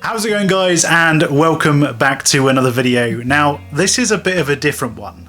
How's it going, guys, and welcome back to another video. Now, this is a bit of a different one.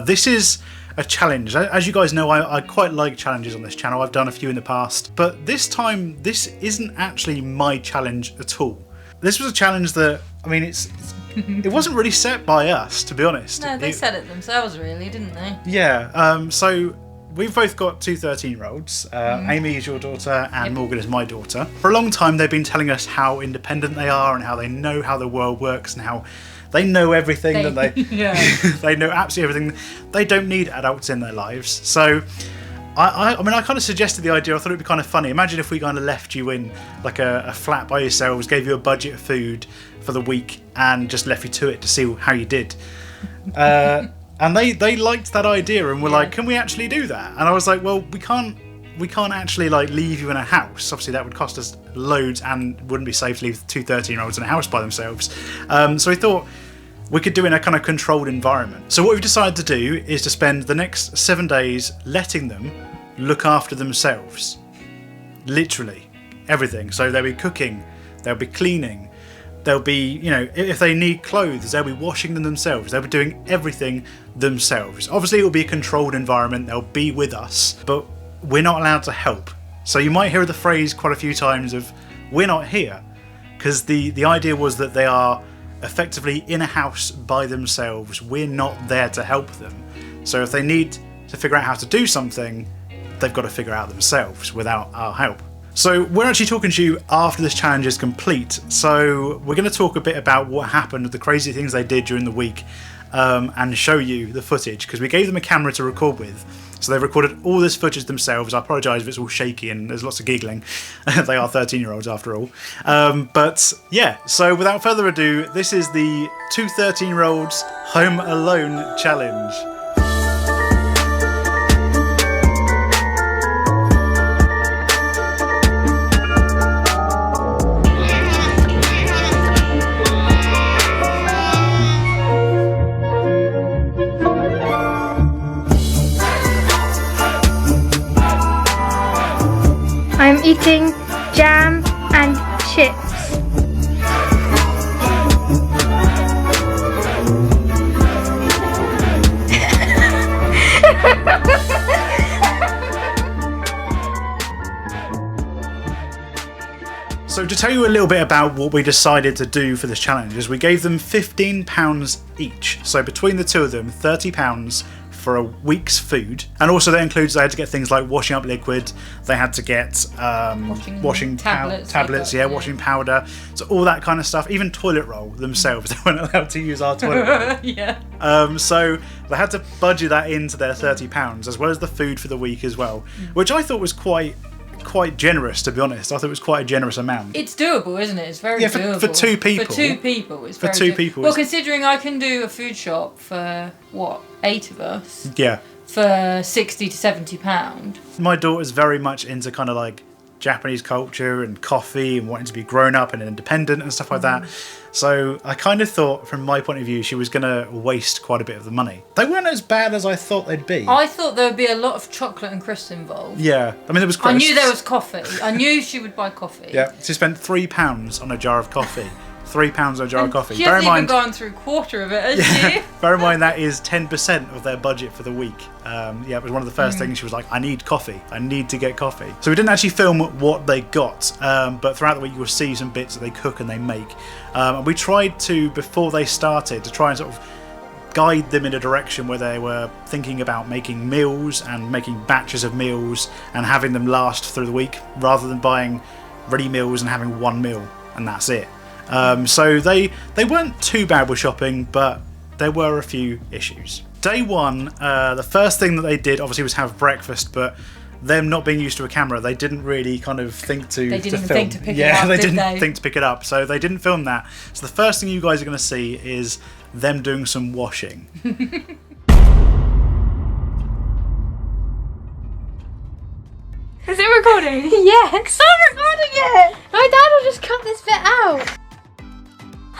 This is a challenge. As you guys know, I quite like challenges on this channel. I've done a few in the past, but this time, this isn't actually my challenge at all. This was a challenge that, I mean, it wasn't really set by us, to be honest. No, they set it themselves, really, didn't they? Yeah, so we've both got two 13-year-olds. Amy is your daughter and Morgan is my daughter. For a long time, they've been telling us how independent they are and how they know how the world works and how they know everything they know absolutely everything. They don't need adults in their lives. So I mean, I kind of suggested the idea. I thought it'd be kind of funny. Imagine if we kind of left you in like a flat by yourselves, gave you a budget of food for the week and just left you to it to see how you did. And they liked that idea and were like, can we actually do that? And I was like, well, we can't actually like leave you in a house. Obviously that would cost us loads and wouldn't be safe to leave two 13-year-olds in a house by themselves. So we thought we could do it in a kind of controlled environment. So what we've decided to do is to spend the next 7 days letting them look after themselves. Literally everything. So they'll be cooking, they'll be cleaning, they'll be, you know, if they need clothes, they'll be washing them themselves. They'll be doing everything themselves. Obviously, it will be a controlled environment. They'll be with us, but we're not allowed to help. So you might hear the phrase quite a few times of, we're not here, because the idea was that they are effectively in a house by themselves. We're not there to help them. So if they need to figure out how to do something, they've got to figure out themselves without our help. So we're actually talking to you after this challenge is complete. So we're going to talk a bit about what happened, the crazy things they did during the week, and show you the footage, because we gave them a camera to record with. So they recorded all this footage themselves. I apologise if it's all shaky and there's lots of giggling. They are 13-year-olds after all. But yeah, so without further ado, this is the two 13-year-olds Home Alone challenge. I'm eating jam and chips. So to tell you a little bit about what we decided to do for this challenge is we gave them £15 each. So between the two of them, £30 for a week's food, and also that includes they had to get things like washing up liquid, they had to get washing tablets, washing powder, so all that kind of stuff, even toilet roll themselves. They weren't allowed to use our toilet roll. So they had to budget that into their £30 as well as the food for the week as well, which I thought was quite generous, to be honest. I thought it was quite a generous amount. It's doable, isn't it? It's very doable. For two people. For two people, it's for very two people. Well, considering I can do a food shop for what, 8 of us? Yeah. For £60 to £70. My daughter's very much into kind of like Japanese culture and coffee and wanting to be grown up and independent and stuff like that. So I kind of thought, from my point of view, she was going to waste quite a bit of the money. They weren't as bad as I thought they'd be. I thought there would be a lot of chocolate and crisps involved. Yeah, I mean there was crisps. I knew there was coffee. I knew she would buy coffee. Yeah, she spent £3 on a jar of coffee. £3 on a jar of coffee. She hasn't even gone through a quarter of it, has she? Bear in mind that is 10% of their budget for the week. It was one of the first things she was like, I need coffee. I need to get coffee. So we didn't actually film what they got, but throughout the week you'll see some bits that they cook and they make. And we tried to, before they started, to try and sort of guide them in a direction where they were thinking about making meals and making batches of meals and having them last through the week, rather than buying ready meals and having one meal and that's it. So they weren't too bad with shopping, but there were a few issues. Day one, the first thing that they did obviously was have breakfast, but them not being used to a camera, they didn't really kind of think to They didn't film. think to pick it up, they did didn't they? think to pick it up, so they didn't film that. So the first thing you guys are going to see is them doing some washing. Is it recording? Yes. I'm recording it! My dad will just cut this bit out.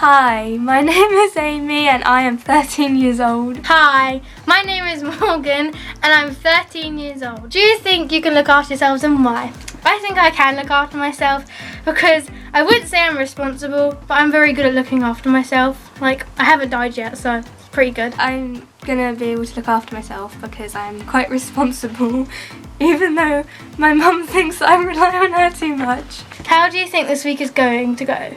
Hi, my name is Amy and I am 13 years old. Hi, my name is Morgan and I'm 13 years old. Do you think you can look after yourselves and why? I think I can look after myself because I wouldn't say I'm responsible, but I'm very good at looking after myself. Like, I haven't died yet, so it's pretty good. I'm gonna be able to look after myself because I'm quite responsible, even though my mum thinks I rely on her too much. How do you think this week is going to go?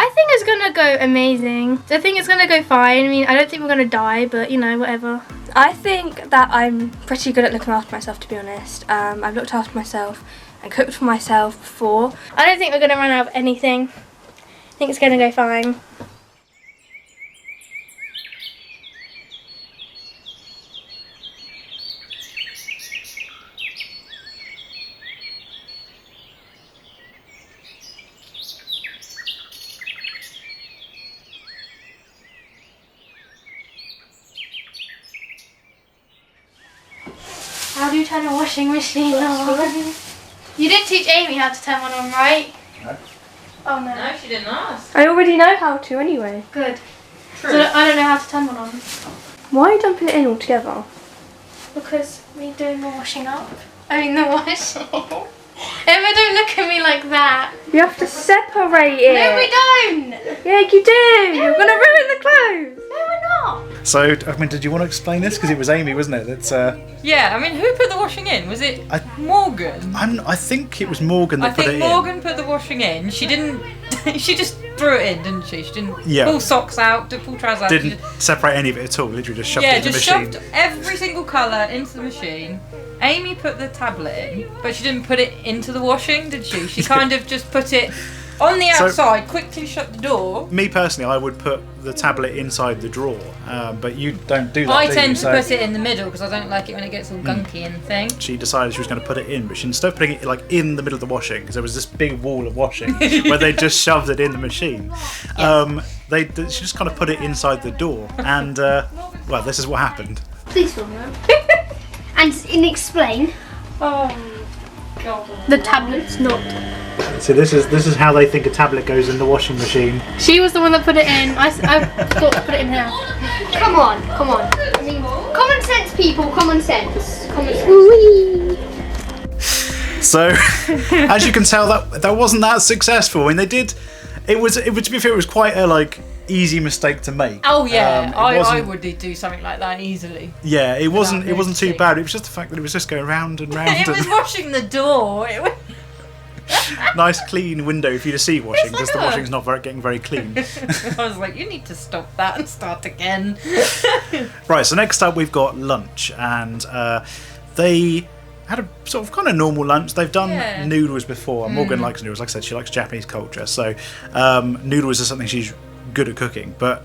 I think it's gonna go amazing. I think it's gonna go fine. I mean, I don't think we're gonna die, but you know, whatever. I think that I'm pretty good at looking after myself, to be honest. I've looked after myself and cooked for myself before. I don't think we're gonna run out of anything. I think it's gonna go fine. How do you turn a washing machine on? You did teach Amy how to turn one on, right? No. Oh no. No, she didn't ask. I already know how to anyway. Good. True. So I don't know how to turn one on. Why are you dumping it in all together? Because we're doing the washing up. I mean the washing. Emma, don't look at me like that. You have to separate it. No, we don't. Yeah, you do. You're going to ruin the clothes. No, we're not. So, I mean, did you want to explain this? Because it was Amy, wasn't it? That's. Yeah, I mean, who put the washing in? Was it Morgan? I think it was Morgan that put it in. I think Morgan put the washing in. She didn't. She just threw it in, didn't she? She didn't pull socks out, pull trousers out. Didn't separate any of it at all. Literally just shoved it in the machine. Yeah, just shoved every single colour into the machine. Amy put the tablet in, but she didn't put it into the washing, did she? She kind of just put it on the outside, quickly shut the door. Me personally, I would put the tablet inside the drawer, but you don't do that. I tend to put it in the middle because I don't like it when it gets all gunky and thing. She decided she was going to put it in, but she instead of putting it like in the middle of the washing, because there was this big wall of washing where they just shoved it in the machine. Yeah. She just kind of put it inside the door, and well, this is what happened. Please film them. and explain. Oh God. The tablet's not. So this is how they think a tablet goes in the washing machine. She was the one that put it in. I thought to put it in here. Come on. I mean, common sense, people. Common sense. So, as you can tell, that wasn't that successful. I mean, they did. It was to be fair, it was quite a easy mistake to make. Oh yeah, I would do something like that easily. Yeah, it wasn't too bad. It was just the fact that it was just going round and round. It was washing the door. It was nice clean window for you to see washing, because the washing's not getting very clean. I was like, you need to stop that and start again. Right, so next up we've got lunch, and they had a sort of kind of normal lunch. They've done noodles before, and Morgan likes noodles. Like I said, she likes Japanese culture, so noodles is something she's good at cooking. But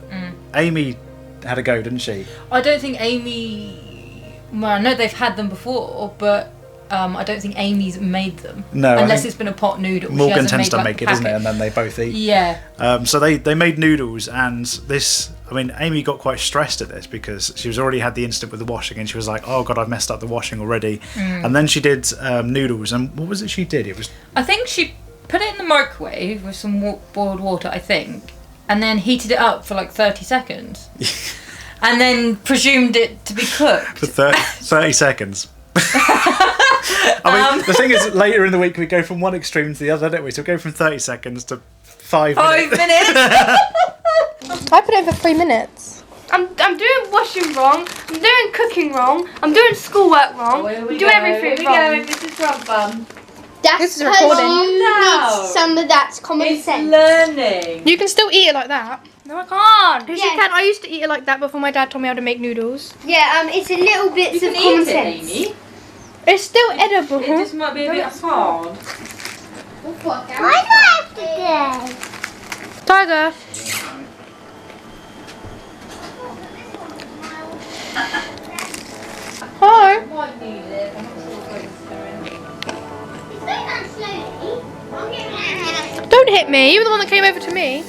Amy had a go, didn't she? I don't think Amy. Well, I know they've had them before, but I don't think Amy's made them. No, unless it's been a pot noodle. Morgan tends to make it, doesn't it? And then they both eat. Yeah. So they made noodles, and this. I mean, Amy got quite stressed at this because she was already had the incident with the washing, and she was like, "Oh God, I've messed up the washing already." And then she did noodles, and what was it she did? It was. I think she put it in the microwave with some boiled water, I think, and then heated it up for like 30 seconds, and then presumed it to be cooked for 30 seconds. I mean, the thing is, later in the week we go from one extreme to the other, don't we? So we go from 30 seconds to 5 minutes. 5 minutes. I put it in for 3 minutes. I'm doing washing wrong. I'm doing cooking wrong. I'm doing schoolwork wrong. I'm doing everything wrong. This is fun. That's This is because recording. you need some of that common sense. Learning. You can still eat it like that. No, I can't. Yes, Yeah. you can. I used to eat it like that before my dad taught me how to make noodles. Yeah, it's a little bit You of can common eat sense. it, Amy. It's still edible. It just might be a bit hard. I have to do. Tazer. Hi. Might need it. I'm not sure what it's doing. Don't hit me. You were the one that came over to me.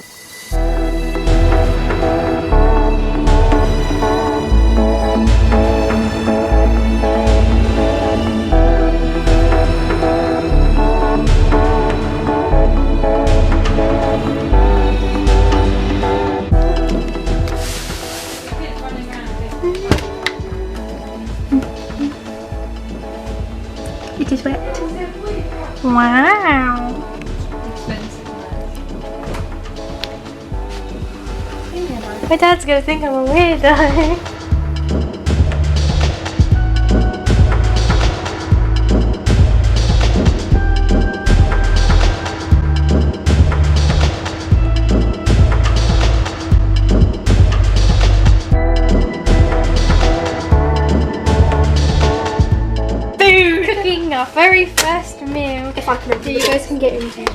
My dad's gonna think I'm a weirdo. Cooking our very first meal. If I can, you guys can get into it.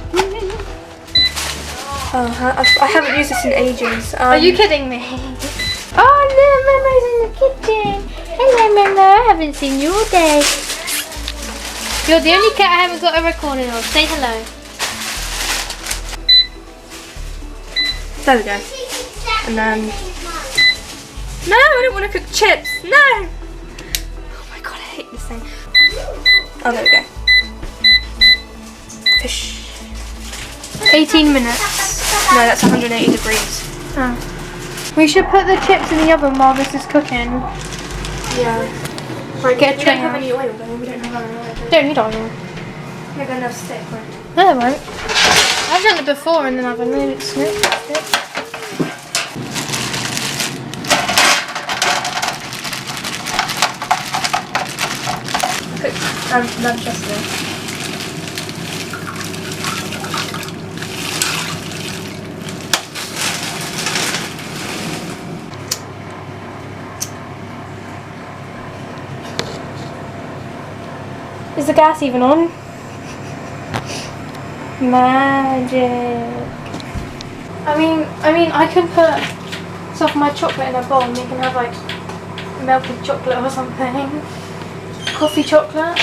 Oh, I haven't used this in ages. Are you kidding me? Oh no, Mama's in the kitchen. Hello, Mama. I haven't seen you all day. You're the only cat I haven't got a recording of. Say hello. There we go. And then... No, I don't want to cook chips. No! Oh my god, I hate this thing. Oh, there we go. Fish. 18 minutes. No, that's 180 degrees. Oh. We should put the chips in the oven while this is cooking. Yeah. Right, get a We tray don't have out. any oil though. We don't have any oil. Don't need oil. We're going to have stick, right? No, I won't. I've done it before in the oven. Maybe it's snip. Cooked lunch yesterday. Is the gas even on? Magic. I mean, I can put some of my chocolate in a bowl and you can have like melted chocolate or something. Coffee chocolate.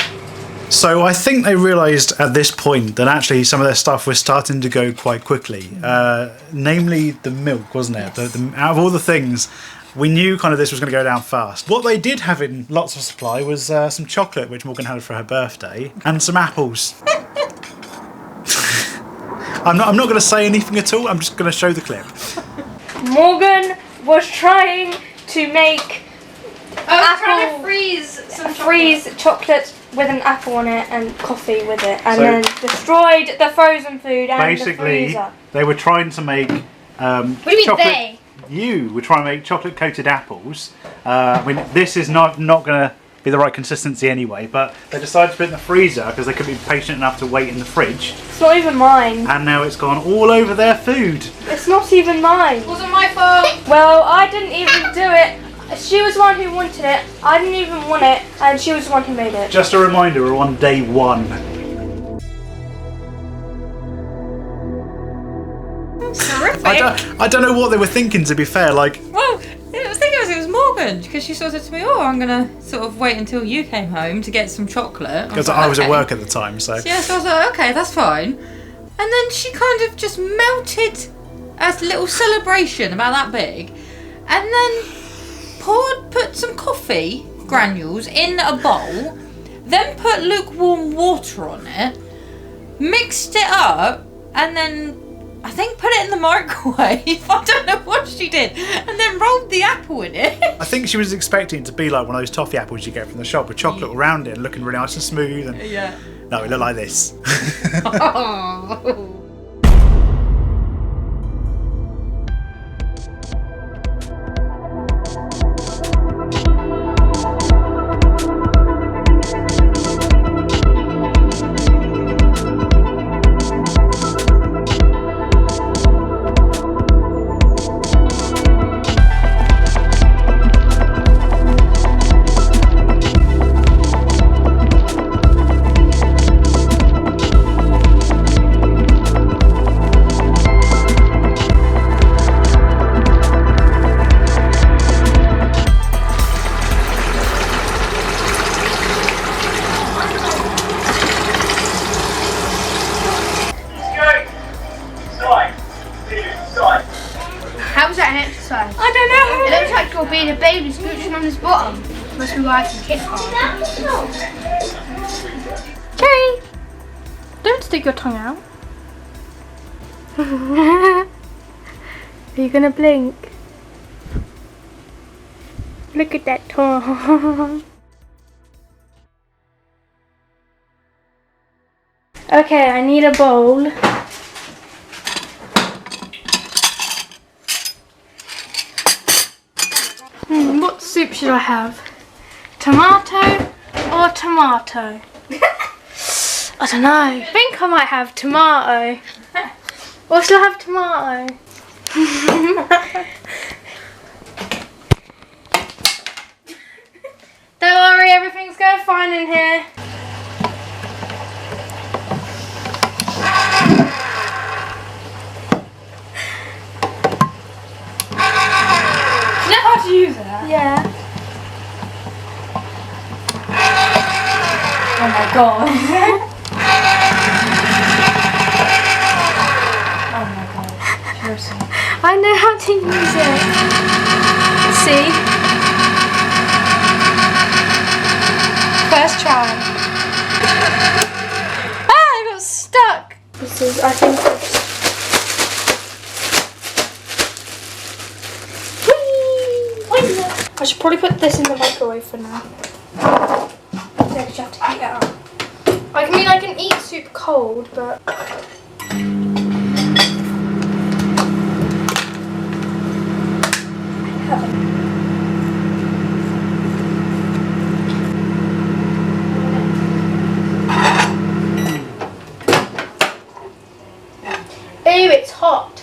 So I think they realised at this point that actually some of their stuff was starting to go quite quickly. Namely the milk, wasn't it? Out of all the things, we knew kind of this was going to go down fast. What they did have in lots of supply was some chocolate, which Morgan had for her birthday, and some apples. I'm not going to say anything at all. I'm just going to show the clip. Morgan was trying to make Trying to freeze chocolate with an apple on it and coffee with it, and So- then destroyed the frozen food and the Basically, freezer. they were trying to make What do you mean chocolate. they? You were trying to make chocolate-coated apples. I mean, this is not going to be the right consistency anyway, but they decided to put it in the freezer because they couldn't be patient enough to wait in the fridge, It's not even mine. and now it's gone all over their food. It's not even mine. Wasn't my fault. Well, I didn't even do it. She was the one who wanted it. I didn't even want it, and she was the one who made it. Just a reminder, we're on day 1. Terrific. I don't know what they were thinking, to be fair. Like, Well, I was thinking it was Morgan because she sort of said to me, "Oh, I'm gonna sort of wait until you came home to get some chocolate." because like, I was at "Okay." work at the time, so Yeah, so I was like, "Okay, that's fine." And then she kind of just melted a little celebration about that big, and then put some coffee granules in a bowl, then put lukewarm water on it, mixed it up, and then I think put it in the microwave. I don't know what she did, and then rolled the apple in it. I think she was expecting it to be like one of those toffee apples you get from the shop with chocolate all around it and looking really nice and smooth. And Yeah. no, it looked like this. Oh. How was that an exercise? I don't know. It looks like you're being a baby scooching on his bottom. Must be why I can kick hard. Cherry, don't stick your tongue out. Are you gonna blink? Look at that tongue. Okay, I need a bowl. soup should I have? Tomato or tomato? I don't know. I think I might have tomato. Or should I have tomato? Don't worry, everything's going fine in here. You know how to use it? Yeah. Oh my god. Oh my god. Seriously. I know how to use it. See? First try. Ah, I got stuck. This is, I think I should probably put this in the microwave for now. Then you have to heat it up. I mean, I can eat soup cold, but... Ew, it's hot.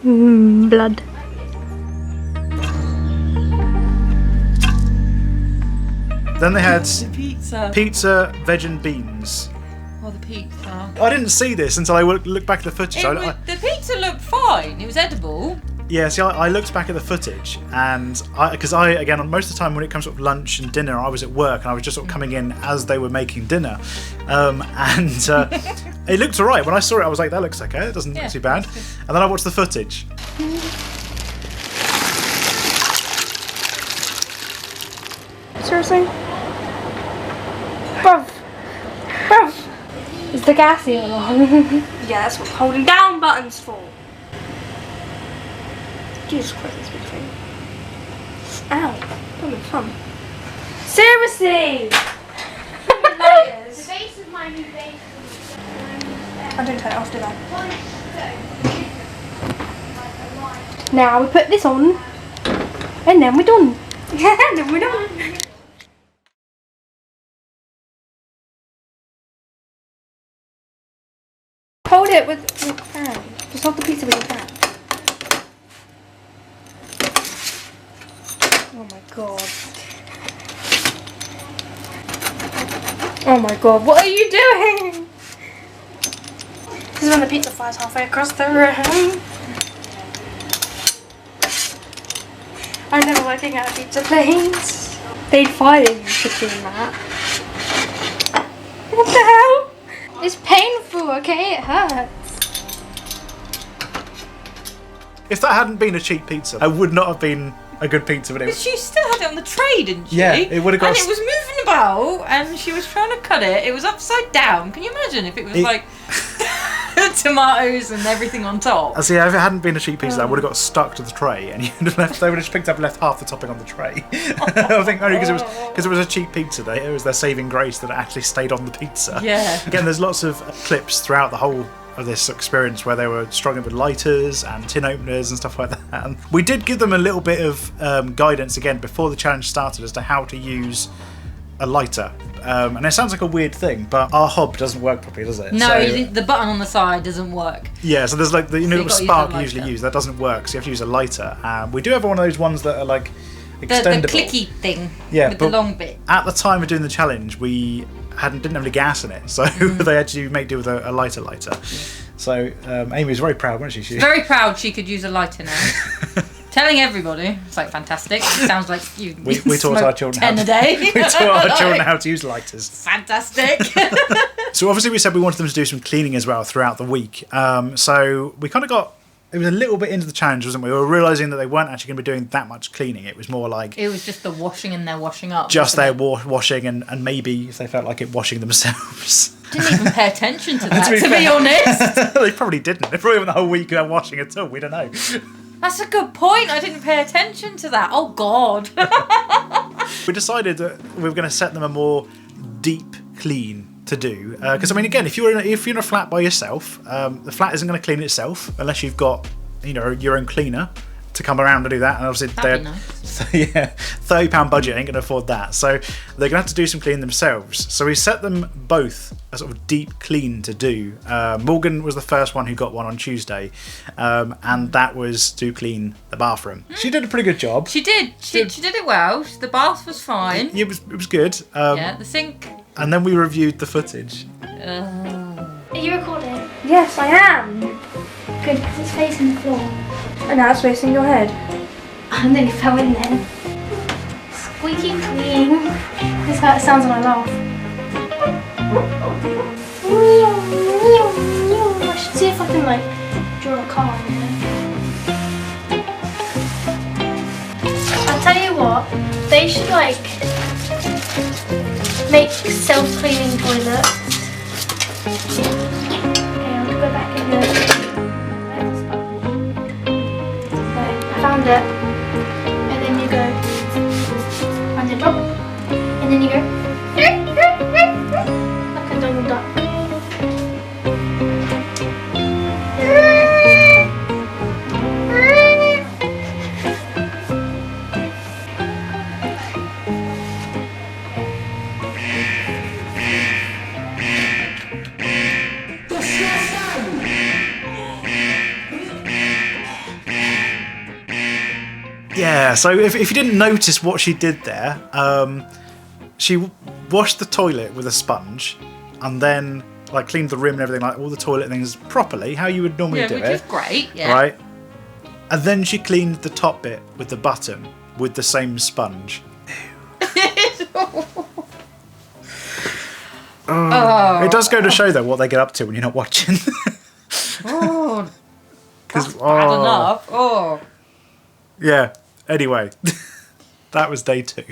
Blood. Then they had The pizza, veg and beans. Oh, the pizza. I didn't see this until I looked back at the footage. The pizza looked fine. It was edible. Yeah, see, I looked back at the footage, and because again, most of the time when it comes to lunch and dinner, I was at work and I was just sort of coming in as they were making dinner, and it looked alright. When I saw it, I was like, "That looks okay. It doesn't look too bad." And then I watched the footage. Seriously? Bruv. Is the gas here on? Yeah, that's what holding down buttons for. Jesus Christ, this big thing. Ow, that was fun. Seriously! The base of my new base. I didn't turn it off, did I? Now we put this on, and then we're done. Then we're done. Hold it with your hand. Just hold the pizza with your hand. Oh my god. Oh my god, what are you doing? This is when the pizza flies halfway across the room. I'm never working at a pizza place. They'd fire you for doing that. What the hell? It's painful, okay? It hurts. If that hadn't been a cheap pizza, it would not have been a good pizza. But it But was, she still had it on the tray, didn't she? Yeah, it would have got. And it was moving about, and she was trying to cut it. It was upside down. Can you imagine if it was like tomatoes and everything on top? See, if it hadn't been a cheap pizza, that would have got stuck to the tray, and you'd have left. They would have just picked up and left half the topping on the tray. I think only because it was a cheap pizza. It was their saving grace that it actually stayed on the pizza. Yeah. Again, there's lots of clips throughout the whole of this experience where they were struggling with lighters and tin openers and stuff like that. And we did give them a little bit of guidance again before the challenge started as to how to use a lighter. And it sounds like a weird thing, but our hob doesn't work properly, does it? No, So, the button on the side doesn't work. yeah, so there's like the you've little got to use spark a you usually lighter. use. That doesn't work, so you have to use a lighter. We do have one of those ones that are like The extendable. clicky thing Yeah, with the but long bit. At the time of doing the challenge, we didn't have any gas in it, so they had to make do with a lighter. So Amy was very proud, wasn't she? Very proud she could use a lighter now. Telling everybody, it's like fantastic. It sounds like you We taught our children 10 a day. we taught our children how to use lighters. Fantastic. So obviously we said we wanted them to do some cleaning as well throughout the week. So we kind of got. It was a little bit into the challenge, wasn't we? We were realising that they weren't actually going to be doing that much cleaning. It was more like It was just the washing and their washing up. just their wasn't washing and maybe if they felt like it, washing themselves. it? Didn't even pay attention to that, To be to be fair. honest. They probably didn't. They probably went the whole week without washing at all. We don't know. That's a good point. I didn't pay attention to that. Oh, God. We decided that we were going to set them a more deep clean to do because I mean, again, if you're in a flat by yourself, the flat isn't going to clean itself unless you've got your own cleaner to come around to do that. And obviously, That'd be nice. so yeah, £30 budget ain't going to afford that. So they're going to have to do some cleaning themselves. So we set them both a sort of deep clean to do. Morgan was the first one who got one on Tuesday, and that was to clean the bathroom. She did a pretty good job. She did. She did it well. The bath was fine. It was good. Yeah, the sink. And then we reviewed the footage. Are you recording? Yes, I am. Good, because it's facing the floor. And now it's facing your head. And then it fell in there. Squeaky clean. This is how it sounds when I laugh. I should see if I can draw a car on there. I'll tell you what, they should make self-cleaning toilets. Okay, I'll go back in there. Found it, and then you go on the top, and then you go like a Donald Duck. Yeah, so if you didn't notice what she did there, she washed the toilet with a sponge and then cleaned the rim and everything, all the toilet things properly, how you would normally do which it. is great, yeah. Right? And then she cleaned the top bit with the bottom with the same sponge. Oh. It does go to show, though, what they get up to when you're not watching. Oh, that's bad enough. Oh. Yeah, anyway, that was day 2.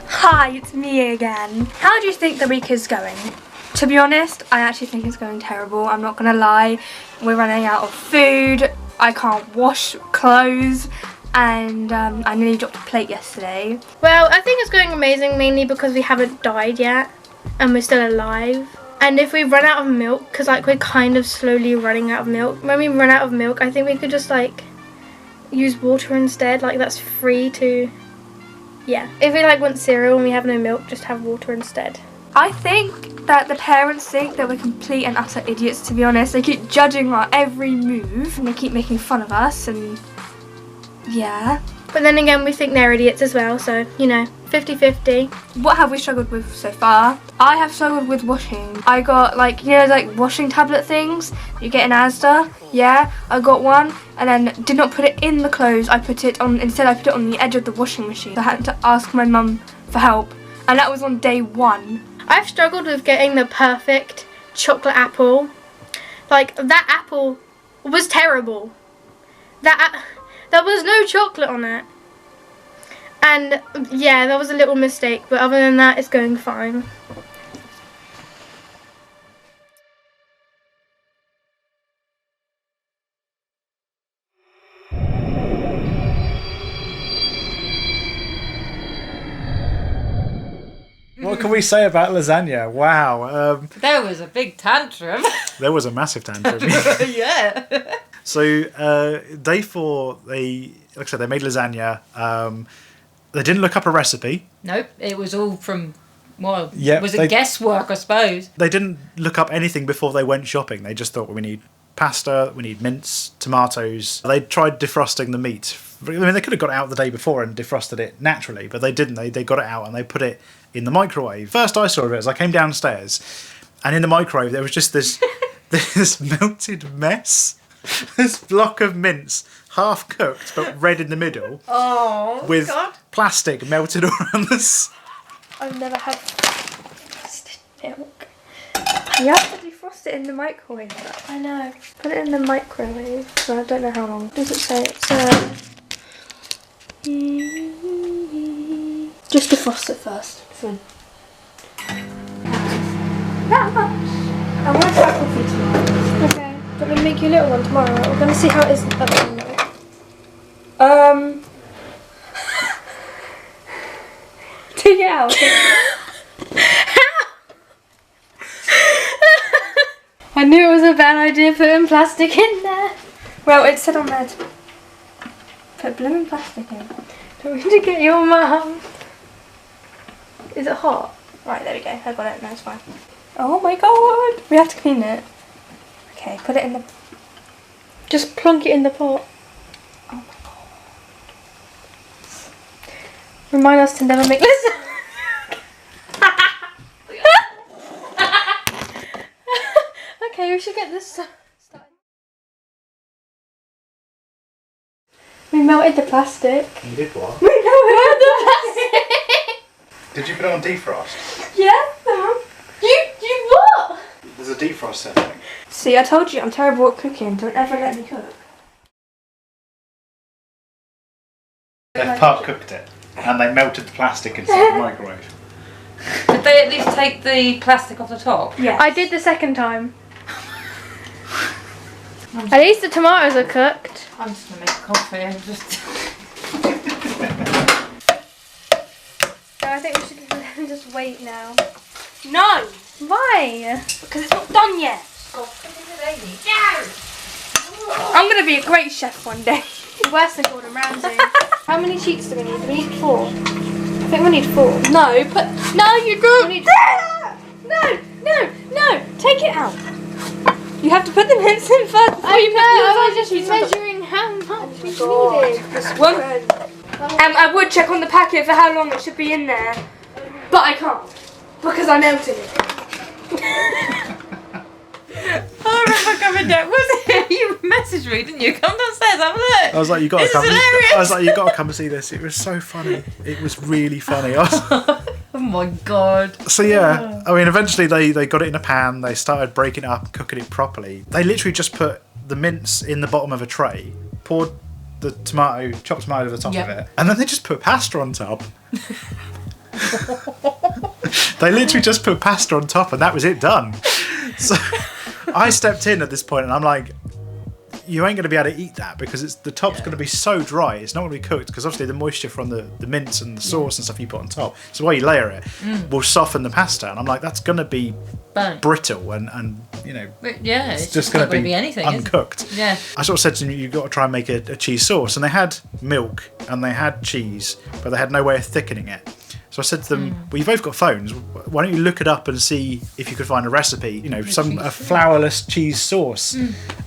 Hi, it's me again. How do you think the week is going? To be honest, I actually think it's going terrible. I'm not gonna lie. We're running out of food. I can't wash clothes. And I nearly dropped a plate yesterday. Well, I think it's going amazing, mainly because we haven't died yet and we're still alive. And if we run out of milk, because we're kind of slowly running out of milk, when we run out of milk, I think we could just use water instead. That's free to, yeah. If we want cereal and we have no milk, just have water instead. I think that the parents think that we're complete and utter idiots, to be honest. They keep judging our every move and they keep making fun of us and yeah. But then again, we think they're idiots as well, so, 50-50. What have we struggled with so far? I have struggled with washing. I got washing tablet things you get in Asda. Yeah, I got one and then did not put it in the clothes. Instead I put it on the edge of the washing machine. I had to ask my mum for help and that was on day 1. I've struggled with getting the perfect chocolate apple. That apple was terrible. There was no chocolate on it. And yeah, that was a little mistake, but other than that, it's going fine. What can we say about lasagna? Wow. There was a big tantrum. There was a massive tantrum. Yeah. So day 4, they made lasagna. They didn't look up a recipe. Nope, it was all from, guesswork, I suppose. They didn't look up anything before they went shopping. They just thought, we need pasta, we need mince, tomatoes. They tried defrosting the meat I mean, they could have got it out the day before and defrosted it naturally, but they didn't. They got it out and they put it in the microwave. First I saw of it as I came downstairs, and in the microwave there was just this this melted mess. This block of mince, half cooked but red in the middle, with plastic melted around this. I've never had frosted milk. You have to defrost it in the microwave. I know. Put it in the microwave. So I don't know how long. Does it say? Just defrost it first. Fine. That much. I want to try coffee tomorrow. Okay. Let me make you a little one tomorrow. We're going to see how it is at the moment. Take it out. I knew it was a bad idea putting plastic in there. Well, it said on there to put blooming plastic in. Don't need to get your mum. Is it hot? Right, there we go. I got it. No, it's fine. Oh my god. We have to clean it. Okay, put it in the... Just plonk it in the pot. Oh my god. Remind us to never make this. Okay, we should get this started. We melted the plastic. You did what? We melted the plastic. Did you put it on defrost? Yeah, you what? There's a defrost setting. See, I told you I'm terrible at cooking. Don't ever let me cook. They've part cooked it and they melted the plastic inside the microwave. Did they at least take the plastic off the top? Yeah. I did the second time. At least the tomatoes are cooked. I'm just gonna make a coffee and just. So I think we should just wait now. No! Why? Because it's not done yet. I'm going to be a great chef one day. Worse than Gordon Ramsay. How many sheets do we need? Do we need 4? I think we need 4. No, no, you don't. We need No, take it out. You have to put the mince in first. I was just measuring how much we needed. This one. I would check on the packet for how long it should be in there, but I can't because I melted it. I remember coming down. Was it? You messaged me, didn't you? Come downstairs, have a look. I was like, you got to This come. is hilarious. I was like, you got to come and see this. It was so funny. It was really funny. Oh my god. So yeah, I mean, eventually they got it in a pan. They started breaking it up and cooking it properly. They literally just put the mince in the bottom of a tray, poured the chopped tomato over the top of it, and then they just put pasta on top. They literally just put pasta on top, and that was it, done. So I stepped in at this point, and I'm like, you ain't going to be able to eat that because the top's going to be so dry. It's not going to be cooked because obviously the moisture from the mince and the sauce and stuff you put on top, so while you layer it, will soften the pasta. And I'm like, that's going to be brittle and you know, yeah, it's just going to be anything uncooked. Yeah. I sort of said to them, you've got to try and make a cheese sauce, and they had milk and they had cheese, but they had no way of thickening it. So I said to them, well, you've both got phones. Why don't you look it up and see if you could find a recipe, you know, a flourless cheese sauce.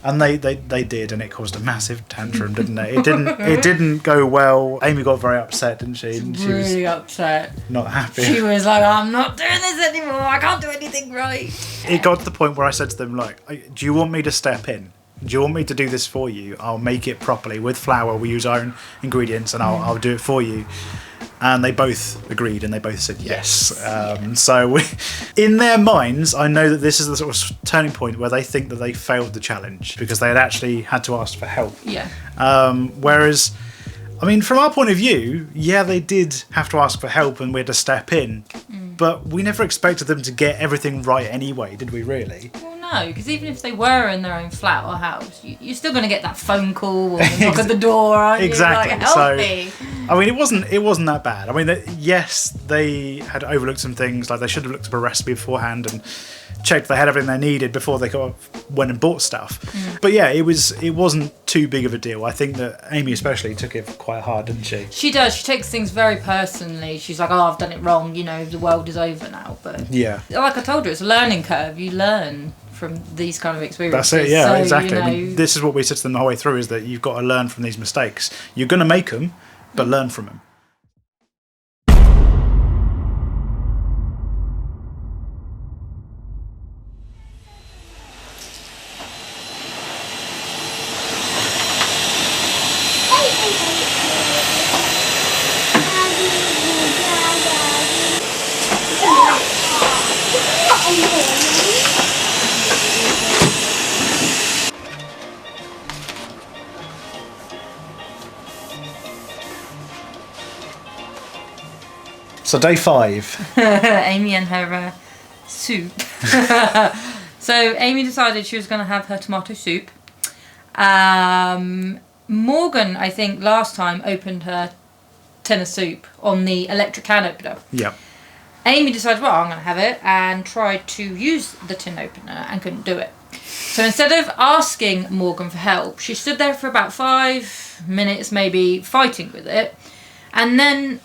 And they did, and it caused a massive tantrum, didn't it? It didn't go well. Amy got very upset, didn't she? And she really was upset. not happy. She was like, I'm not doing this anymore. I can't do anything right. It got to the point where I said to them, like, do you want me to step in? Do you want me to do this for you? I'll make it properly with flour. We use our own ingredients, and I'll do it for you. And they both agreed, and they both said yes. So in their minds, I know that this is the sort of turning point where they think that they failed the challenge because they had actually had to ask for help. Yeah. Whereas, I mean, from our point of view, yeah, they did have to ask for help and we had to step in. But we never expected them to get everything right anyway, did we really? Well, no, because even if they were in their own flat or house, you're still going to get that phone call or knock at the door, aren't you? Exactly. Like, help me. I mean, it wasn't that bad. I mean, yes, they had overlooked some things. Like they should have looked up a recipe beforehand and checked they had everything they needed before they went and bought stuff. But yeah, it wasn't too big of a deal. I think that Amy especially took it quite hard, didn't she? She does. She takes things very personally. She's like, oh, I've done it wrong. You know, the world is over now. But yeah, like I told her, it's a learning curve. You learn from these kind of experiences. That's it, yeah, So, exactly. you know, I mean, this is what we said to them the whole way through, is that you've got to learn from these mistakes. You're going to make them, but learn from them. So day 5. Amy and her soup. So Amy decided she was going to have her tomato soup. Morgan, I think, last time opened her tin of soup on the electric can opener. Yeah. Amy decided, well, I'm going to have it, and tried to use the tin opener and couldn't do it. So instead of asking Morgan for help, she stood there for about 5 minutes, maybe, fighting with it. And then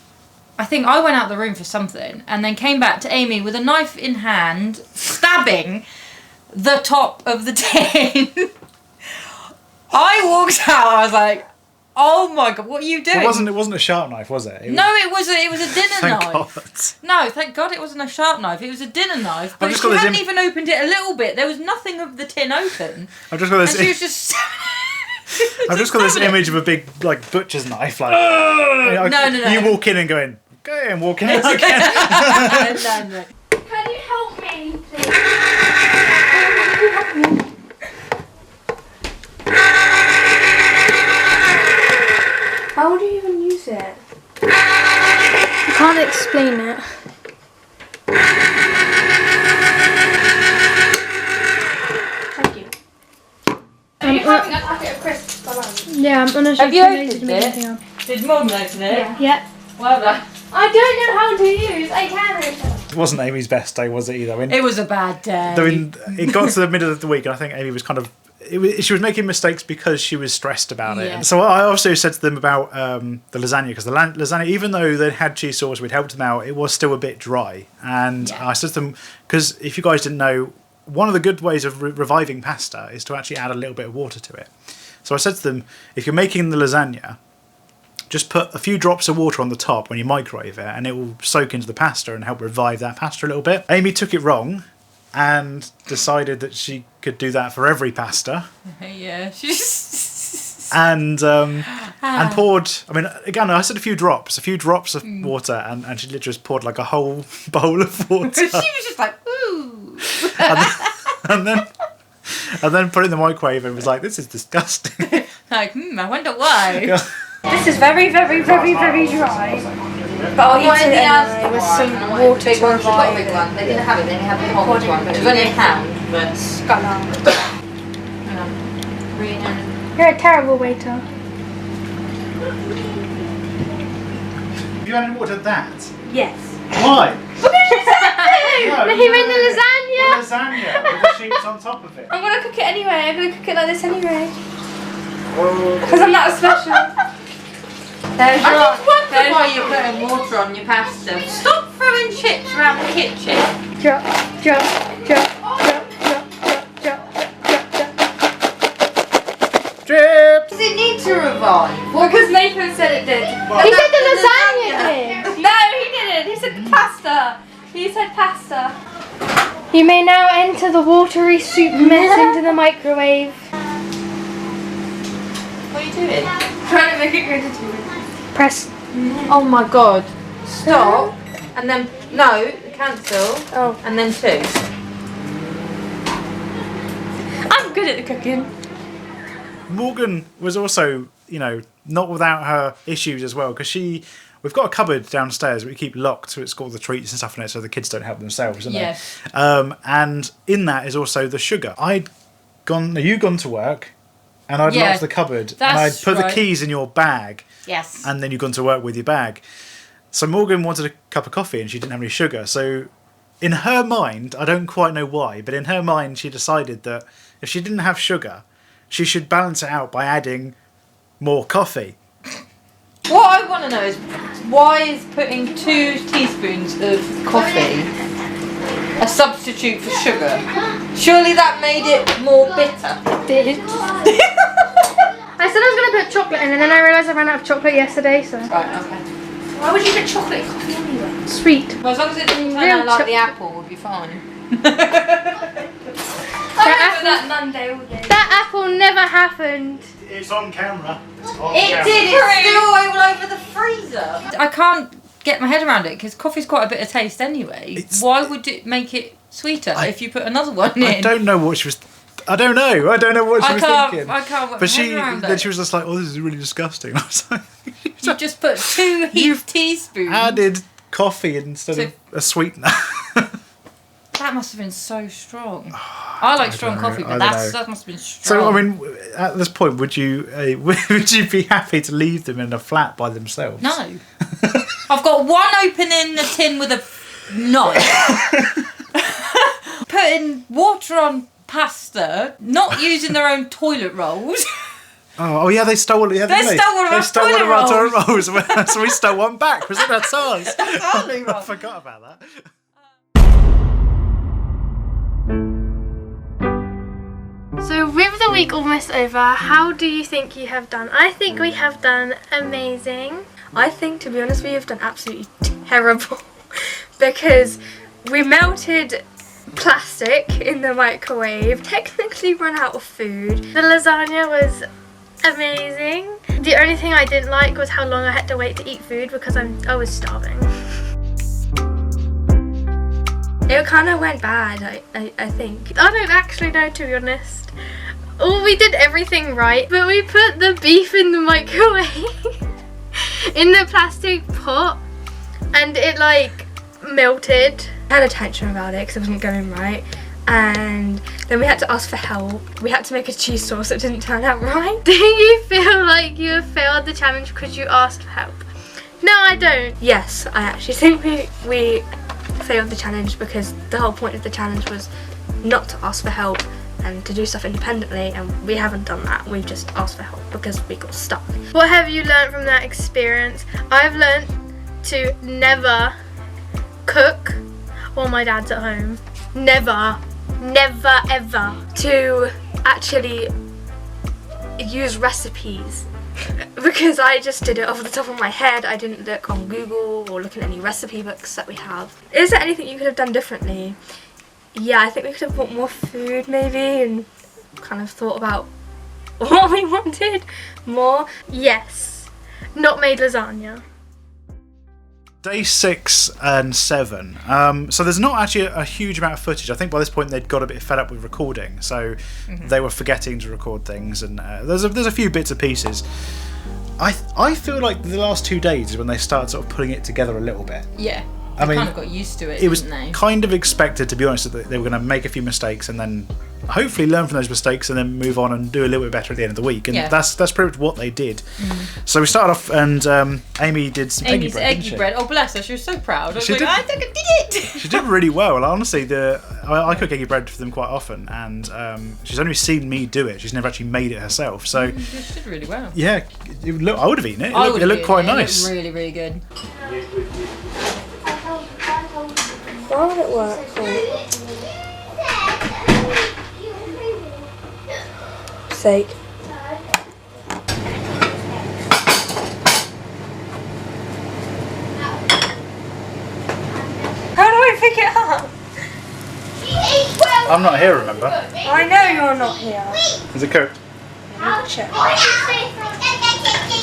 I think I went out the room for something, and then came back to Amy with a knife in hand, stabbing the top of the tin. I walked out, I was like, oh my God, what are you doing? It wasn't a sharp knife, was it? No, it was a dinner Thank knife. God. No, thank God it wasn't a sharp knife. It was a dinner knife. But just she got this hadn't even opened it a little bit. There was nothing of the tin open. I've just got this. And she was just... I've just got this image of a big butcher's knife. Like, No. You walk in and going, okay, and walking out again. No. Can you help me, please? How would you even use it? I can't explain it. Thank you. Are you having a packet of crisps around? Yeah, I'm honestly Have you too lazy to opened make it? anything up. Did Mum open it? Yeah. Well done. I don't know how to use. I can't. It wasn't Amy's best day, was it either? I mean, It was a bad day. I mean, it got to the middle of the week, and I think Amy was kind of... she was making mistakes because she was stressed about it. Yeah. So I also said to them about the lasagna, because the lasagna, even though they had cheese sauce, we'd helped them out, it was still a bit dry. And Yeah. I said to them, because if you guys didn't know, one of the good ways of reviving pasta is to actually add a little bit of water to it. So I said to them, if you're making the lasagna, just put a few drops of water on the top when you microwave it, and it will soak into the pasta and help revive that pasta a little bit. Amy took it wrong and decided that she could do that for every pasta. Yeah. And poured, I mean, again, I said a few drops of water, and she literally just poured like a whole bowl of water. She was just like, ooh. and then put it in the microwave and was like, this is disgusting. Like, I wonder why. This is very, very, very, very dry. But I'll eat it anyway with some water big to ones. We've got a revive big it. one. They didn't have it. They only had the orange one, but it was only a pound. But You're a terrible waiter. Have you added water to that? Yes. Why? No, He made the lasagna. The lasagna with the sheets on top of it. I'm gonna cook it anyway. I'm gonna cook it like this anyway. Oh. Because I'm not special. There's I just wonder why you're putting water on your pasta. Stop throwing chips around the kitchen. Drop, drop, drop, drop, drop, drop, drop, drop. Drip. Does it need to revive? Because Nathan said it did. Well, He said the lasagna did. No, he didn't. He said the pasta. He said pasta. You may now enter the watery soup mess into the microwave. What are you doing? Trying to make it good to me. Press. Oh my God. Stop. And then, no, cancel. Oh. And then 2. I'm good at the cooking. Morgan was also, not without her issues as well, because we've got a cupboard downstairs we keep locked, so it's got all the treats and stuff in it, so the kids don't help themselves, isn't Yeah. it? And in that is also the sugar. You'd gone to work, and I'd Yeah, locked the cupboard, and that's I'd put right. the keys in your bag, Yes. and then you'd gone to work with your bag. So Morgan wanted a cup of coffee, and she didn't have any sugar, so in her mind, I don't quite know why, but in her mind she decided that if she didn't have sugar, she should balance it out by adding more coffee. What I want to know is why is putting 2 teaspoons of coffee a substitute for sugar. Surely that made it more bitter. Did. I said I was going to put chocolate in and then I realised I ran out of chocolate yesterday, so. Right, okay. Why would you put chocolate in coffee anyway? Sweet. Well, as long as it doesn't turn out like the apple, we'll be fine. That Monday all day. That apple never happened. It's on camera. It did, it's still all over the freezer. I can't get my head around it because coffee's quite a bitter taste anyway. Why would it make it sweeter if you put another one in? I don't know what she was. I don't know what she was thinking. I can't get But my head around then it. she was just like, "Oh, this is really disgusting." I was like, You just put 2 heaped teaspoons. added coffee instead of a sweetener. That must have been so strong. I like strong coffee, but that must have been strong. So, I mean, at this point, would you be happy to leave them in a flat by themselves? No. I've got one opening a tin with a knife. Putting water on pasta, not using their own toilet rolls. Oh yeah, they stole it. Yeah, They stole one of our stole one of our toilet toilet rolls. So we stole one back. Was it that's ours? I forgot about that. So with the week almost over, how do you think you have done? I think we have done amazing. I think, to be honest, we have done absolutely terrible because we melted plastic in the microwave, technically run out of food. The lasagna was amazing. The only thing I didn't like was how long I had to wait to eat food because I was starving. It kind of went bad, I think. I don't actually know, to be honest. Oh, we did everything right, but we put the beef in the microwave in the plastic pot and it like melted. I had a tension about it because it wasn't going right, and then we had to ask for help. We had to make a cheese sauce that didn't turn out right. Do you feel like you have failed the challenge because you asked for help? No, I don't. Yes, I actually think we failed the challenge because the whole point of the challenge was not to ask for help and to do stuff independently, and we haven't done that. We've just asked for help because we got stuck. What have you learned from that experience? I've learned to never cook while my dad's at home. Never ever. To actually use recipes because I just did it off the top of my head. I didn't look on Google or look at any recipe books that we have. Is there anything you could have done differently? Yeah, I think we could have bought more food maybe and kind of thought about what we wanted more. Yes. Not made lasagna. Day 6 and 7. So there's not actually a huge amount of footage. I think by this point they'd got a bit fed up with recording, so they were forgetting to record things, and there's a few bits and pieces. I feel like the last 2 days is when they started sort of putting it together a little bit. Yeah. I mean, kind of got used to it, it was didn't they? kind of expected, to be honest, that they were going to make a few mistakes and then hopefully learn from those mistakes and then move on and do a little bit better at the end of the week. And that's pretty much what they did. So we started off, and Amy did some eggy bread. Amy's eggy bread. Oh, bless her. She was so proud. I was She like, did. I think I did it. She did really well. Honestly, I cook eggy bread for them quite often, and she's only seen me do it. She's never actually made it herself. So She did really well. yeah, I would have eaten it. It It looked quite nice. It looked really, really good. Why would it work? Sake. How do I pick it up? I'm not here, remember? I know you're not here. Is it cooked? Check.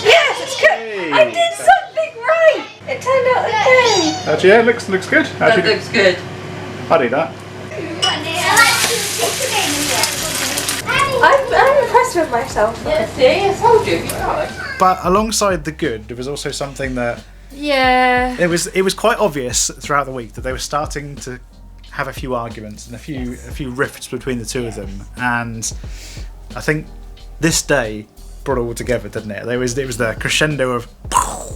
Yes, it's cooked. Hey. I did something right. It turned out okay. Actually, yeah, it looks good. That looks good. I'll eat that. I'm impressed with myself. Yeah, see, I told you. But alongside the good, there was also something that Yeah. it was quite obvious throughout the week that they were starting to have a few arguments and a few rifts between the two of them, and I think this day brought it all together, didn't it? It was the crescendo of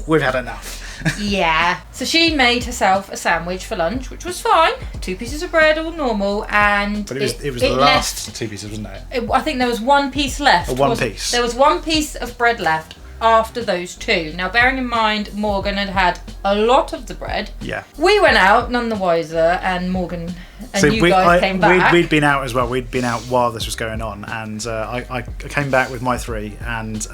we've had enough. Yeah. So she made herself a sandwich for lunch, which was fine. 2 pieces of bread, all normal, and But it was the last 2 pieces, wasn't it? I think there was 1 piece left. One piece. There was 1 piece of bread left after those 2. Now, bearing in mind, Morgan had a lot of the bread. Yeah. We went out, none the wiser, and Morgan and you guys came back. We'd been out as well. We'd been out while this was going on, and I came back with my 3, and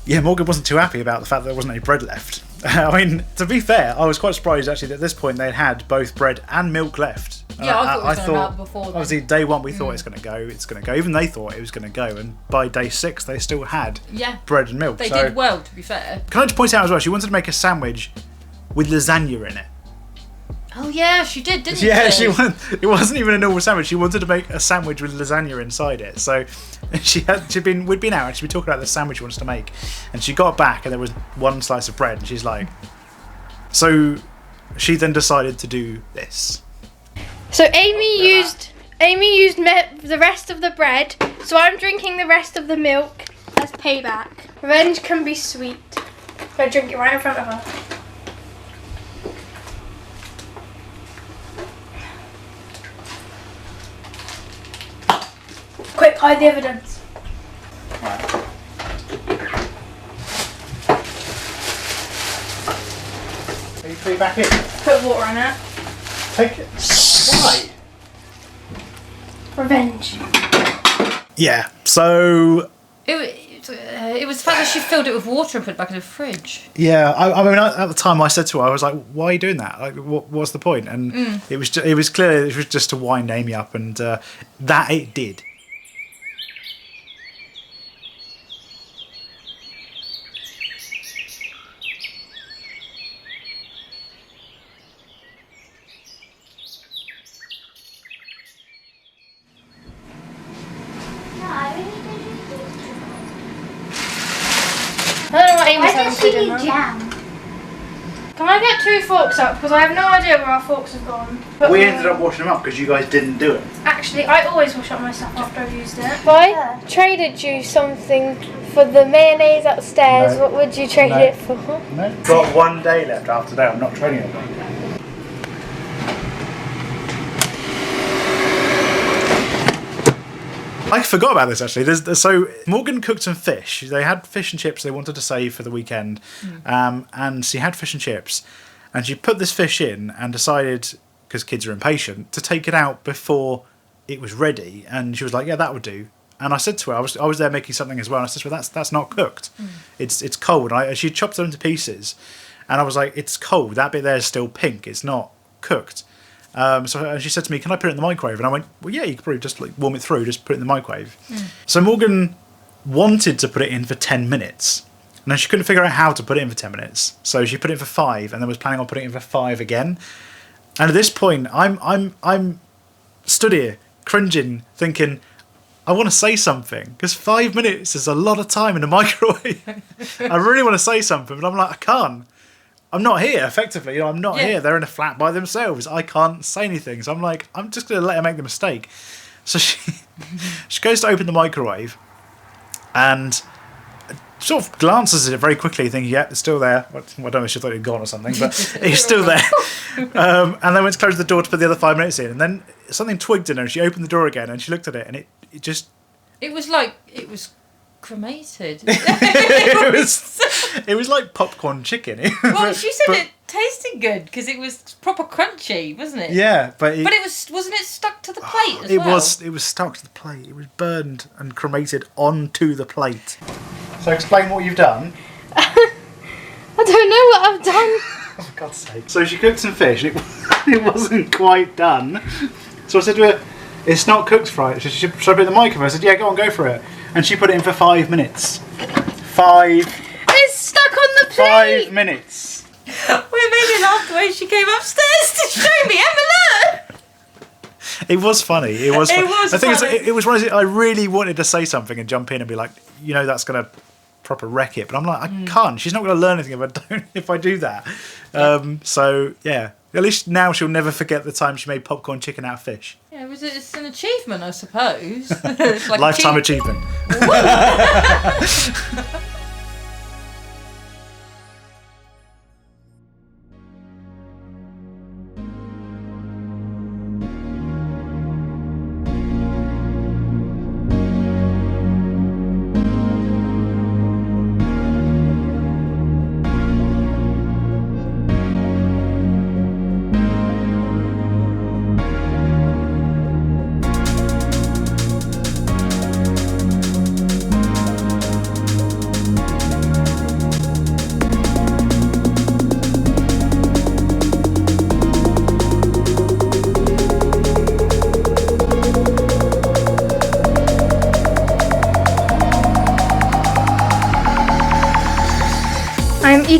yeah, Morgan wasn't too happy about the fact that there wasn't any bread left. I mean, to be fair, I was quite surprised actually that at this point they'd had both bread and milk left. Yeah, I thought it was going to melt before then. Obviously, day 1 we thought it's going to go. Even they thought it was going to go, and by day 6 they still had bread and milk. They did well, to be fair. Can I just point out as well, she wanted to make a sandwich with lasagna in it. Oh yeah, she did, didn't she? Yeah, it wasn't even a normal sandwich. She wanted to make a sandwich with lasagna inside it. So we'd been out and she'd been talking about the sandwich she wants to make, and she got back and there was 1 slice of bread, and she's like, so she then decided to do this. So Amy used the rest of the bread, so I'm drinking the rest of the milk as payback. Revenge can be sweet. I drink it right in front of her. Quick, hide the evidence. Can you put it back in? Put water on it. Take it. Why? Revenge. Yeah, so... It was the fact that she filled it with water and put it back in the fridge. Yeah, I mean, at the time I said to her, I was like, why are you doing that? Like, what's the point? And it was clear it was just to wind Amy up, and that it did. I don't know what Amy's having for dinner. Jam. Can I get 2 forks up? Because I have no idea where our forks have gone. But We ended up washing them up because you guys didn't do it. Actually, I always wash up my stuff after I've used it. If I traded you something for the mayonnaise upstairs, No. what would you trade it for? No. Got 1 day left after that. I'm not trading it. I forgot about this actually. So Morgan cooked some fish. They had fish and chips they wanted to save for the weekend, and she had fish and chips, and she put this fish in and decided, because kids are impatient, to take it out before it was ready. And she was like, "Yeah, that would do." And I said to her, I was there making something as well. And I said to her, "That's not cooked. It's cold." And she chopped them into pieces, and I was like, "It's cold. That bit there is still pink. It's not cooked." So she said to me, "Can I put it in the microwave?" And I went, "Well, yeah, you could probably just warm it through, just put it in the microwave." So Morgan wanted to put it in for 10 minutes, and then she couldn't figure out how to put it in for 10 minutes. So she put it in for 5, and then was planning on putting it in for 5 again. And at this point, I'm stood here cringing, thinking, I want to say something, because 5 minutes is a lot of time in the microwave. I really want to say something, but I'm like, I can't. I'm not here, effectively. I'm not here. They're in a flat by themselves. I can't say anything. So I'm like, I'm just going to let her make the mistake. So she goes to open the microwave and sort of glances at it very quickly, thinking, yeah, it's still there. Well, I don't know if she thought it had gone or something, but it's still there. And then went to close the door to put the other 5 minutes in. And then something twigged in her, and she opened the door again, and she looked at it, and it just... It was like... It was cremated. it was like popcorn chicken. Well, she said it tasted good because it was proper crunchy, wasn't it? Yeah, but wasn't it stuck to the plate as it well? It was stuck to the plate. It was burned and cremated onto the plate. So explain what you've done. I don't know what I've done. Oh, for God's sake. So she cooked some fish and it wasn't quite done. So I said to her, "It's not cooked right." Should I put it in the microwave? I said, "Yeah, go for it." And she put it in for 5 minutes. 5. It's stuck on the plate. 5 minutes. We made it laugh the way she came upstairs to show me, Emma, look! It was funny. It was funny. The thing funny. is, it was one of those, I really wanted to say something and jump in and be like, that's going to proper wreck it. But I'm like, I can't. She's not going to learn anything if I do that. So, yeah. At least now she'll never forget the time she made popcorn chicken out of fish. Yeah, it's an achievement, I suppose. It's like Lifetime achievement.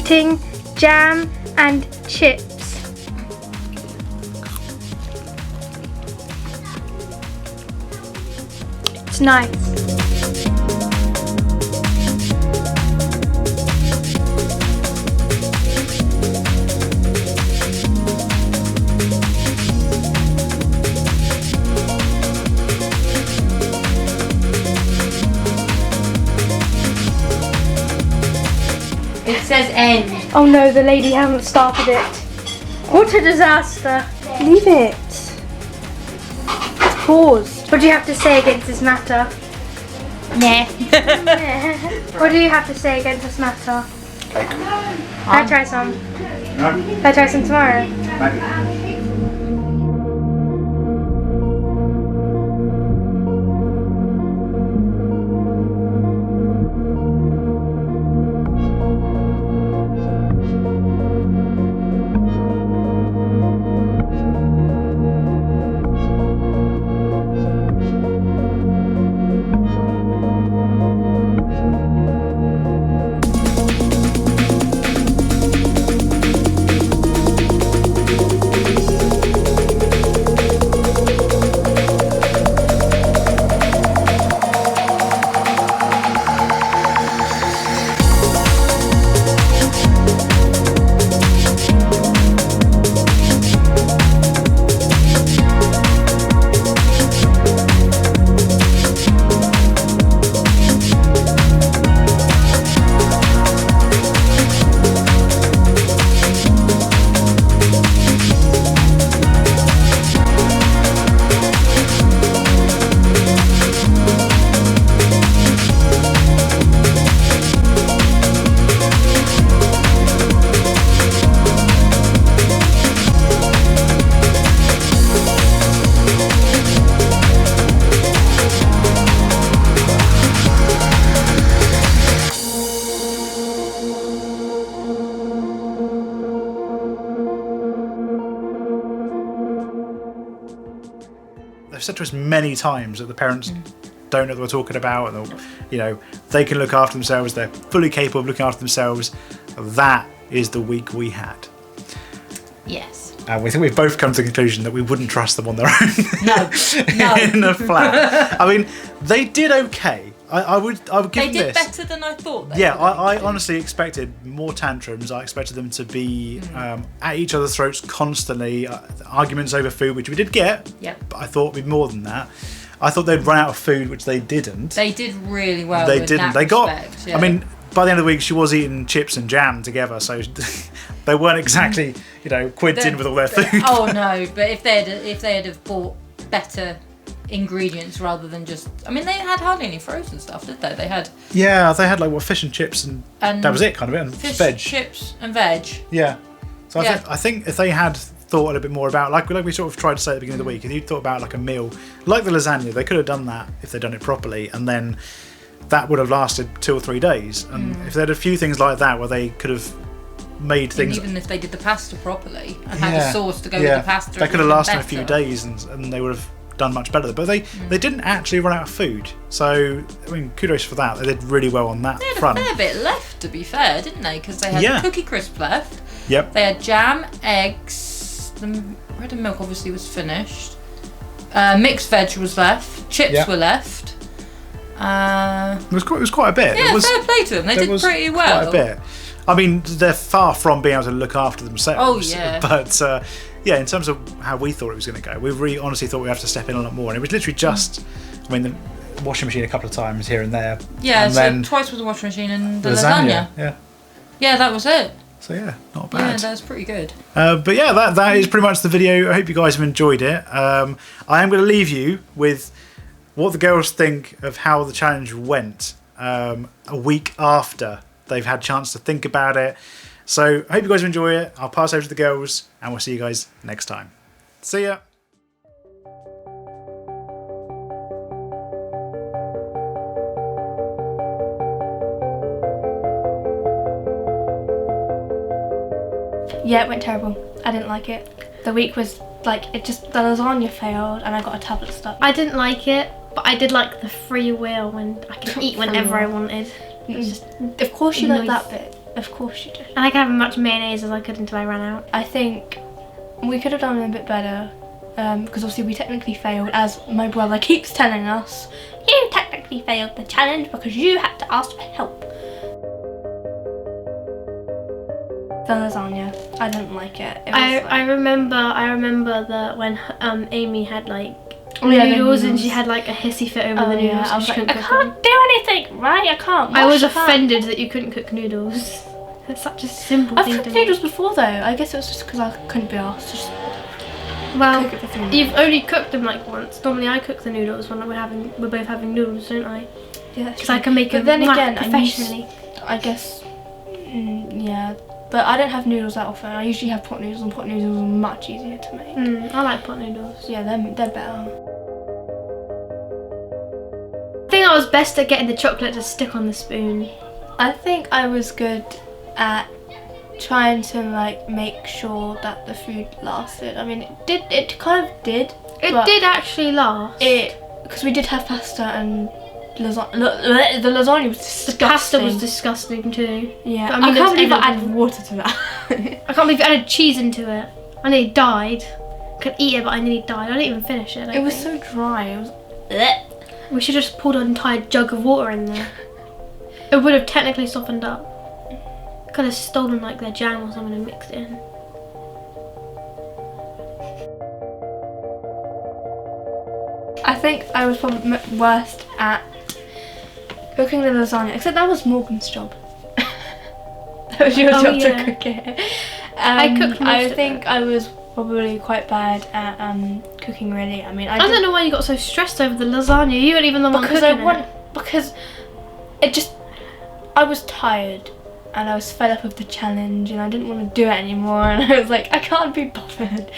eating jam and chips. It's nice. It says end. Oh no, the lady hasn't started it. What a disaster. Leave it. It's paused. What do you have to say against this matter? Nah. What do you have to say against this matter? Cake. Can I try some? No? Can I try some tomorrow? Maybe. They've said to us many times that the parents don't know what we're talking about, and you know, they can look after themselves. They're fully capable of looking after themselves. That is the week we had. Yes. And we think we've both come to the conclusion that we wouldn't trust them on their own. No. In a flat. I mean, they did okay. I would give They them did this. better than I thought they Yeah, would. I honestly expected more tantrums. I expected them to be at each other's throats constantly, arguments over food, which we did get. Yep. But I thought it'd be more than that. I thought they'd run out of food, which they didn't. They did really well. They in didn't. That They got. respect, yeah. I mean, by the end of the week, she was eating chips and jam together, so they weren't exactly, quids in with all their food. Oh no! But if they had have bought better ingredients rather than just, I mean, they had hardly any frozen stuff, did they? They had Yeah, they had fish and chips, and that was it, kind of it, and fish, veg. chips, and veg. Yeah. So Yeah. I think if they had thought a little bit more about, like we sort of tried to say at the beginning of the week, if you thought about like a meal like the lasagna, they could have done that if they'd done it properly, and then that would have lasted 2 or 3 days. And if they had a few things like that where they could have made things, And even if they did the pasta properly and had a sauce to go with the pasta, that it could have would lasted been a few better. days, and they would have done much better. But they didn't actually run out of food, so I mean, kudos for that. They did really well on that They had front. a fair bit left, to be fair, didn't they? Because they had Yeah. Cookie Crisp left. Yep. They had jam, eggs. The bread and milk obviously was finished. Mixed veg was left. Chips Yeah. were left. It was quite a bit. Yeah, It was, fair play to them. They there did was pretty well. Quite a bit. I mean, they're far from being able to look after themselves. Oh, yeah. But yeah, in terms of how we thought it was going to go, we really honestly thought we'd have to step in a lot more. And it was literally just, I mean, the washing machine a couple of times here and there. Yeah, and so then twice with the washing machine and the lasagna. Yeah. Yeah, that was it. So yeah, not Yeah, bad. that's pretty good. But yeah, that is pretty much the video. I hope you guys have enjoyed it. I am going to leave you with what the girls think of how the challenge went a week after they've had a chance to think about it. So I hope you guys enjoy it. I'll pass over to the girls, and we'll see you guys next time. See ya. Yeah, it went terrible. I didn't like it. The week was like, the lasagna failed and I got a tablet stuck. I didn't like it, but I did like the free will when I could eat whenever I wanted. It was just Of course you like nice. that bit. Of course you did. And I could have as much mayonnaise as I could until I ran out. I think we could have done a bit better, because obviously we technically failed, as my brother keeps telling us. You technically failed the challenge because you had to ask for help. The lasagna, I didn't like it. I remember that when Amy had like the noodles and she had like a hissy fit over the noodles. Yeah. I was she like, I couldn't cook can't do anything, right? I can't. I was wash up. offended that you couldn't cook noodles. That's such a simple I've thing cooked to noodles make. before though. I guess it was just because I couldn't be asked to just Well, cook it for 3 minutes. you've only cooked them like once. Normally I cook the noodles when we're both having noodles, don't I? Yeah, that's Because I can make But them then again, professionally. I guess, yeah. But I don't have noodles that often. I usually have pot noodles, and pot noodles are much easier to make. I like pot noodles. Yeah, they're better. I think I was best at getting the chocolate to stick on the spoon. I think I was good at trying to like make sure that the food lasted. I mean, it kind of did. It did actually last. Because we did have pasta and lasagna. The lasagna was disgusting. The pasta was disgusting too. Yeah, But, I can't believe I edible. added water to that. I can't believe you added cheese into it. I nearly died. Could eat it, but I nearly died. I didn't even finish it. It was so dry. It was. We should have just poured an entire jug of water in there. It would have technically softened up. Could have stolen like their jam or something and mixed it in. I think I was probably worst at cooking the lasagna, except that was Morgan's job. That was your job yeah. to cook it. I cooked most I of think it. I was probably quite bad at cooking. Really, I mean, I don't know why you got so stressed over the lasagna. You weren't even the one cooking because it just I was tired and I was fed up of the challenge and I didn't want to do it anymore and I was like, I can't be bothered.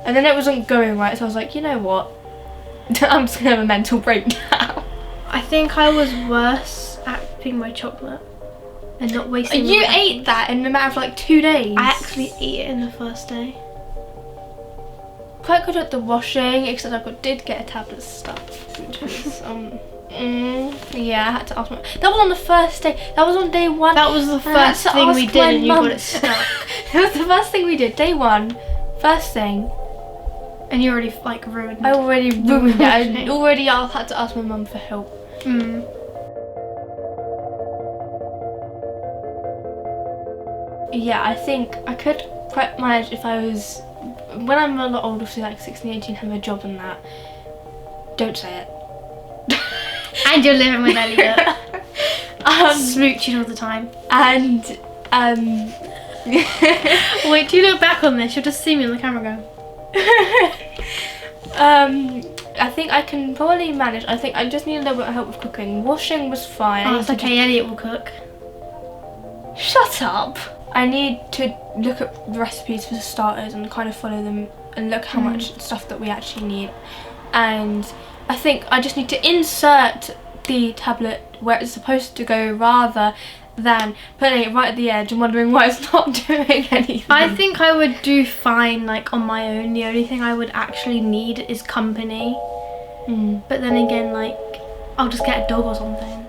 And then it wasn't going right, so I was like, you know what? I'm just gonna have a mental breakdown. I think I was worse at cooking my chocolate and not wasting. You ate that in a matter of like 2 days. I actually ate it in the first day. Quite good at the washing, except I did get a tablet stuff, which was yeah, I had to ask my. That was on the first day. That was on day 1. That was the first thing we did, and you got it stuck. It was the first thing we did. Day 1, first thing. And you already like ruined. I already ruined it. I already had to ask my mum for help. Yeah, I think I could quite manage if I was. When I'm a lot older, so like 16, 18, have a job and that. Don't say it. And you're living with Elliot. Smooching all the time. And Wait till you look back on this, you'll just see me on the camera go. I think I can probably manage. I think I just need a little bit of help with cooking. Washing was fine. Oh, it's okay, Elliot will cook. Shut up! I need to look at the recipes for the starters and kind of follow them and look how much stuff that we actually need. And I think I just need to insert the tablet where it's supposed to go rather than putting it right at the edge and wondering why it's not doing anything. I think I would do fine like on my own. The only thing I would actually need is company. But then again, like, I'll just get a dog or something.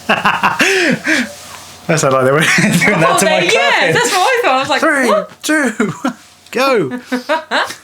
That sounded like they were doing that to my Yeah, clapping. that's what I thought. I was like, 3, what? 2, go.